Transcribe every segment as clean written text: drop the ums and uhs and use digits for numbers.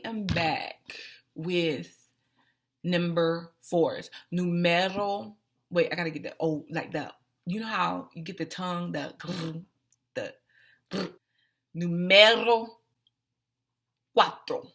am back with number fours. Wait, I gotta get the like the. You know how you get the tongue, the numero cuatro.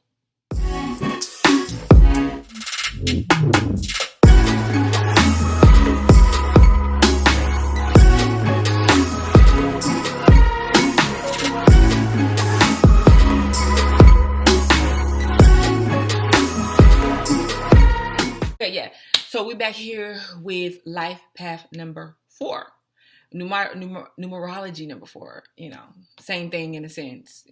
Okay, yeah. So we're back here with life path number 4. Numerology number 4, same thing in a sense.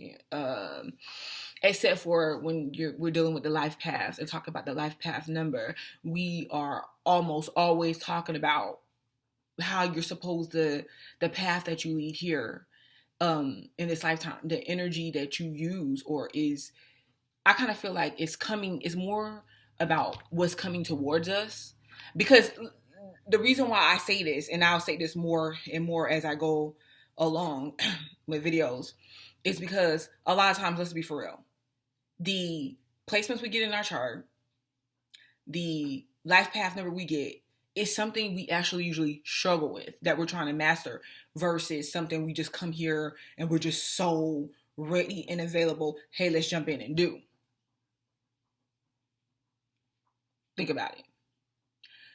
Except for when we're dealing with the life path and talk about the life path number, we are almost always talking about how you're supposed to, the path that you lead here in this lifetime, the energy that you use, or is, I kind of feel like it's more about what's coming towards us. Because the reason why I say this, and I'll say this more and more as I go along with videos, is because a lot of times, let's be for real, the placements we get in our chart, the life path number we get, is something we actually usually struggle with, that we're trying to master, versus something we just come here and we're just so ready and available. Hey, let's jump in and do. Think about it.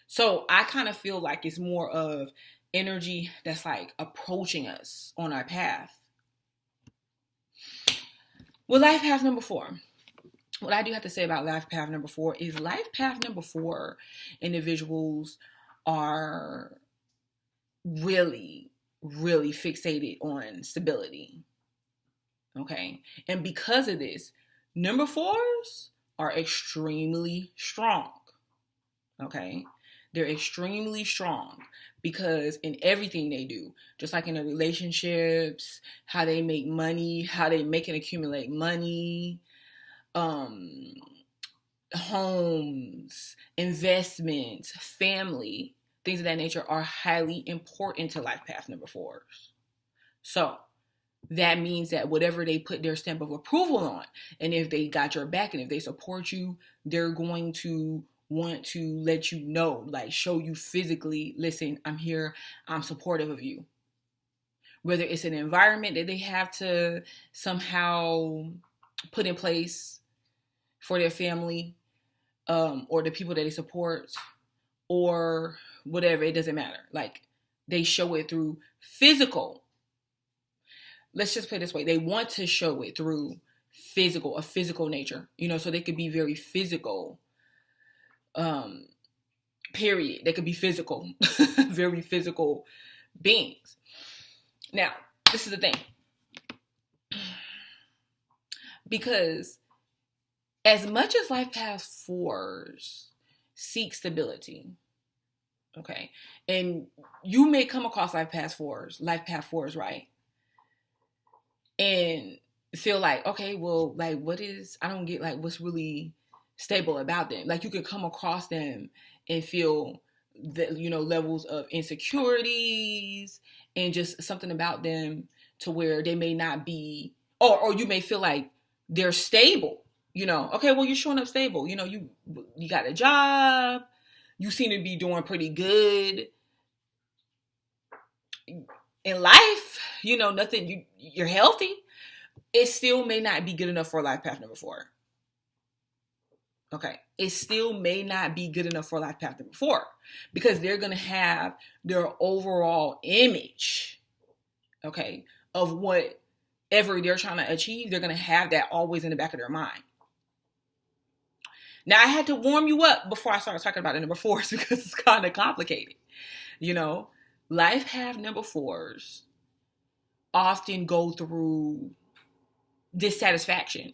So I kind of feel like it's more of energy that's like approaching us on our path. With life path number 4, what I do have to say about life path number 4 is life path number 4 individuals are really, really fixated on stability. Okay. And because of this, number 4s are extremely strong. Okay. They're extremely strong because in everything they do, just like in their relationships, how they make money, how they make and accumulate money, homes, investments, family, things of that nature are highly important to life path number 4s. So that means that whatever they put their stamp of approval on, and if they got your back and if they support you, they're going to want to let you know, like show you physically, listen, I'm here, I'm supportive of you. Whether it's an environment that they have to somehow put in place for their family, or the people that they support, or whatever, it doesn't matter. Like, they show it through physical. Let's just put it this way. They want to show it through a physical nature, so they could be very physical. Period. They could be physical, very physical beings. Now, this is the thing. Because as much as life path 4s seek stability, okay, and you may come across life path 4s, right? And feel like, okay, well, like, I don't get, like, what's really stable about them. Like, you could come across them and feel that, levels of insecurities and just something about them to where they may not be, or you may feel like they're stable, okay, well, you're showing up stable, you got a job, you seem to be doing pretty good in life, nothing, you're healthy. It still may not be good enough for life path number 4. Okay, it still may not be good enough for life path number 4 because they're going to have their overall image, okay, of whatever they're trying to achieve. They're going to have that always in the back of their mind. Now, I had to warm you up before I started talking about the number 4s because it's kind of complicated. Life path number 4s often go through dissatisfaction.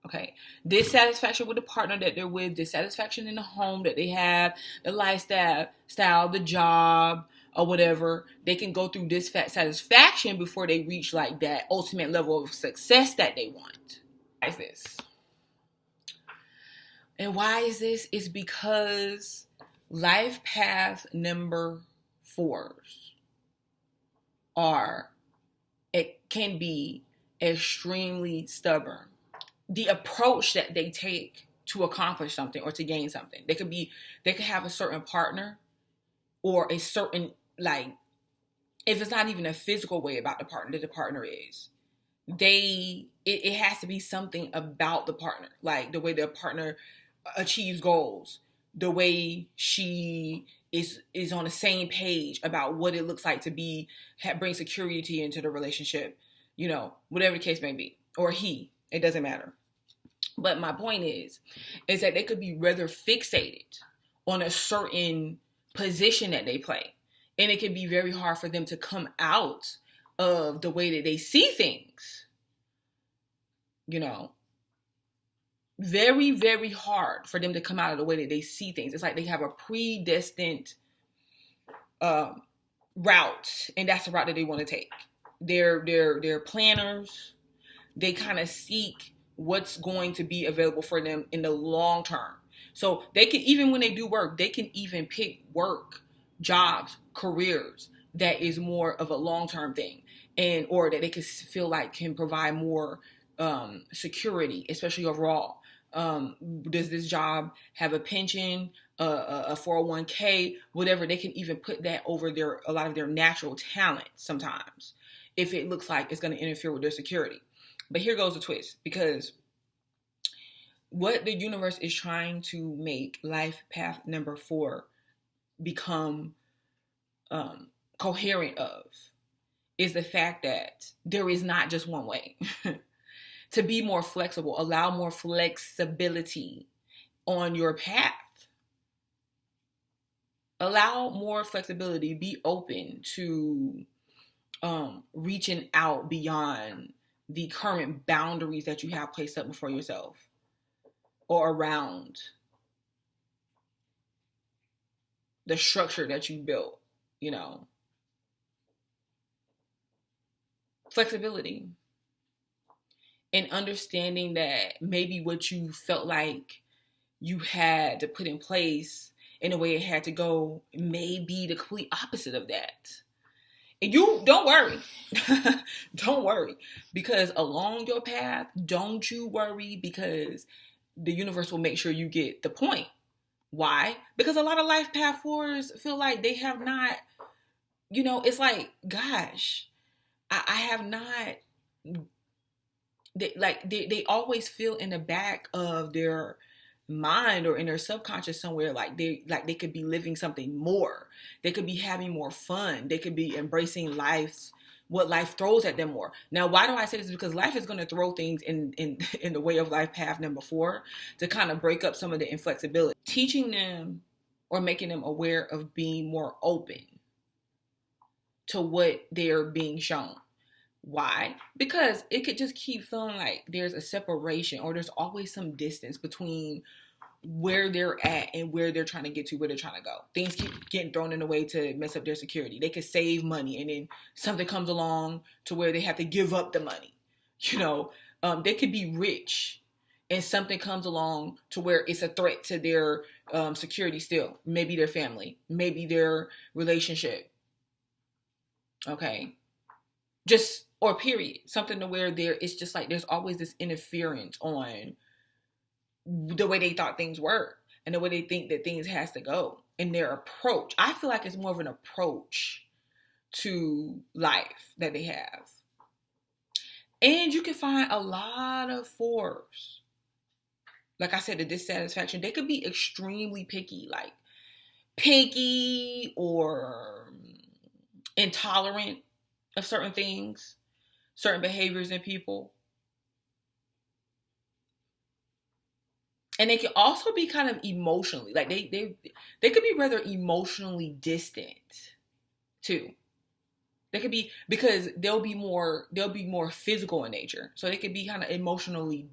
Okay, dissatisfaction with the partner that they're with, dissatisfaction in the home that they have, the lifestyle, the job, or whatever. They can go through dissatisfaction before they reach like that ultimate level of success that they want. Why is this? And why is this? It's because life path number 4s can be extremely stubborn. the approach that they take to accomplish something or to gain something. They could have a certain partner or a certain, like, if it's not even a physical way about the partner that the partner is, it has to be something about the partner, like the way the partner achieves goals, the way she is on the same page about what it looks like to bring security into the relationship, whatever the case may be, or it doesn't matter. But my point is that they could be rather fixated on a certain position that they play, and it can be very hard for them to come out of the way that they see things. Very, very hard for them to come out of the way that they see things. It's like they have a predestined route, and that's the route that they want to take. They're planners. They kind of seek what's going to be available for them in the long term. So they can, even when they do work, they can even pick work, jobs, careers that is more of a long-term thing, or that they can feel like can provide more security, especially overall. Does this job have a pension, a 401k, whatever? They can even put that over a lot of their natural talent sometimes, if it looks like it's going to interfere with their security. But here goes the twist, because what the universe is trying to make life path number 4 become coherent of is the fact that there is not just one way. To be more flexible, allow more flexibility on your path. Allow more flexibility, be open to reaching out beyond the current boundaries that you have placed up before yourself or around the structure that you built, Flexibility. And understanding that maybe what you felt like you had to put in place in the way it had to go may be the complete opposite of that. And you don't worry. Don't worry. Because along your path, don't you worry, because the universe will make sure you get the point. Why? Because a lot of life path 4s feel like they have not, it's like, gosh, I have not. They always feel in the back of their mind or in their subconscious somewhere like they could be living something more. They could be having more fun. They could be embracing what life throws at them more. Now, why do I say this? Because life is going to throw things in the way of life path number 4 to kind of break up some of the inflexibility. Teaching them or making them aware of being more open to what they're being shown. Why? Because it could just keep feeling like there's a separation or there's always some distance between where they're at and where they're trying to get to, where they're trying to go. Things keep getting thrown in a way to mess up their security. They could save money and then something comes along to where they have to give up the money. They could be rich and something comes along to where it's a threat to their security still. Maybe their family, maybe their relationship. Okay. Or period, something to where it's just like there's always this interference on the way they thought things were and the way they think that things has to go in their approach. I feel like it's more of an approach to life that they have. And you can find a lot of 4s. Like I said, the dissatisfaction, they could be extremely picky, like picky or intolerant of certain things, certain behaviors in people. And they can also be kind of emotionally, like they could be rather emotionally distant too. They could be, because they'll be more physical in nature. So they could be kind of emotionally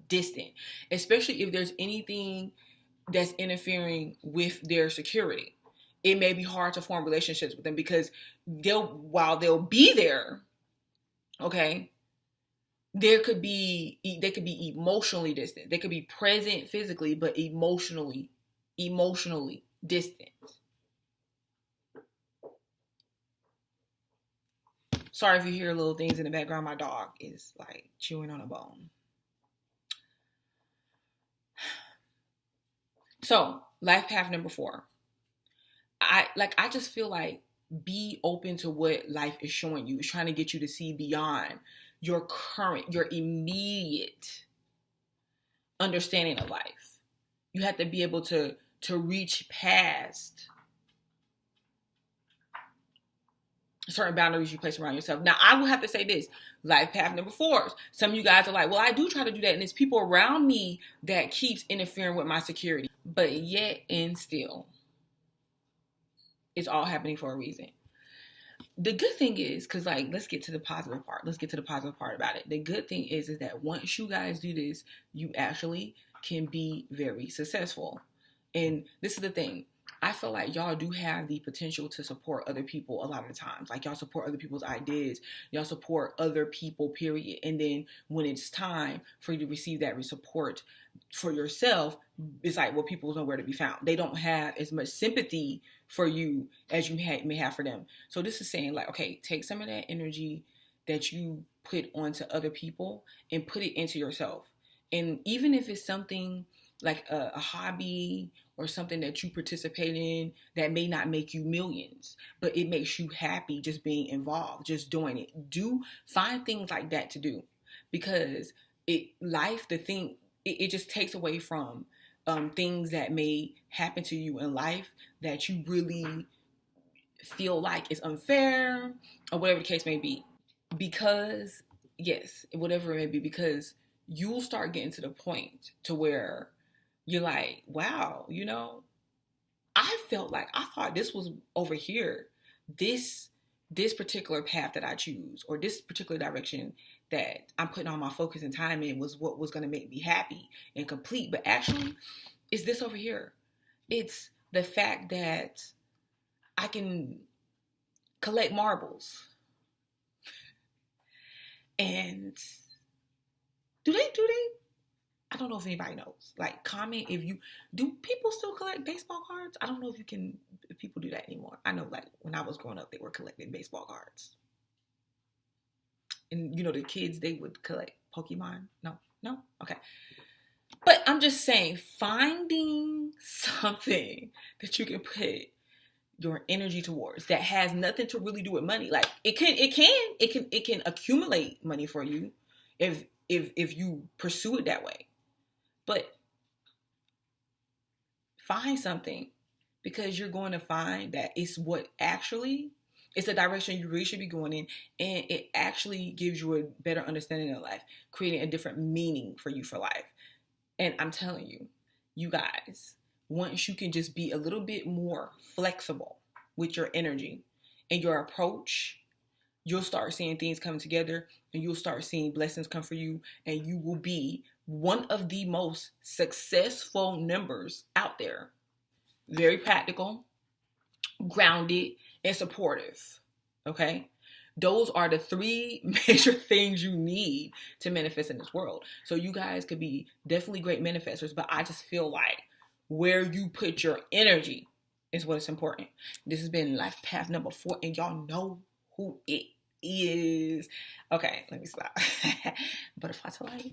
distant, especially if there's anything that's interfering with their security. It may be hard to form relationships with them because while they'll be there, okay, they could be emotionally distant. They could be present physically, but emotionally distant. Sorry if you hear little things in the background. My dog is like chewing on a bone. So, life path number 4. I just feel like be open to what life is showing you. It's trying to get you to see beyond your immediate understanding of life. You have to be able to reach past certain boundaries you place around yourself. Now, I will have to say this, life path number 4. Some of you guys are like, well, I do try to do that, and it's people around me that keeps interfering with my security. But yet and still, it's all happening for a reason. The good thing is, because like, let's get to the positive part. Let's get to the positive part about it. The good thing is that once you guys do this, you actually can be very successful. And this is the thing. I feel like y'all do have the potential to support other people a lot of the times. Like, y'all support other people's ideas. Y'all support other people, period. And then when it's time for you to receive that support for yourself, it's like, well, people know where to be found. They don't have as much sympathy for you as you may have for them. So this is saying, like, okay, take some of that energy that you put onto other people and put it into yourself. And even if it's something like a hobby or something that you participate in that may not make you millions, but it makes you happy just being involved, just doing it. Find things like that to do, because it just takes away from things that may happen to you in life that you really feel like is unfair or whatever the case may be. Because, yes, whatever it may be, because you'll start getting to the point to where you're like, wow, I felt like I thought this was over here. This particular path that I choose, or this particular direction that I'm putting all my focus and time in, was what was going to make me happy and complete. But actually, it's this over here. It's the fact that I can collect marbles. And do they? I don't know if anybody knows. Like, comment if do people still collect baseball cards? I don't know if people do that anymore. I know, like, when I was growing up, they were collecting baseball cards. And, the kids, they would collect Pokemon. No? Okay. But I'm just saying, finding something that you can put your energy towards that has nothing to really do with money. Like, it can accumulate money for you if you pursue it that way. But find something, because you're going to find that it's a direction you really should be going in, and it actually gives you a better understanding of life, creating a different meaning for you for life. And I'm telling you, you guys, once you can just be a little bit more flexible with your energy and your approach, you'll start seeing things come together, and you'll start seeing blessings come for you, and you will be one of the most successful numbers out there. Very practical, grounded, and supportive. Okay? Those are the 3 major things you need to manifest in this world. So you guys could be definitely great manifestors, but I just feel like where you put your energy is what's important. This has been life path number 4, and y'all know who it is. Okay, let me stop. Butterfly to life.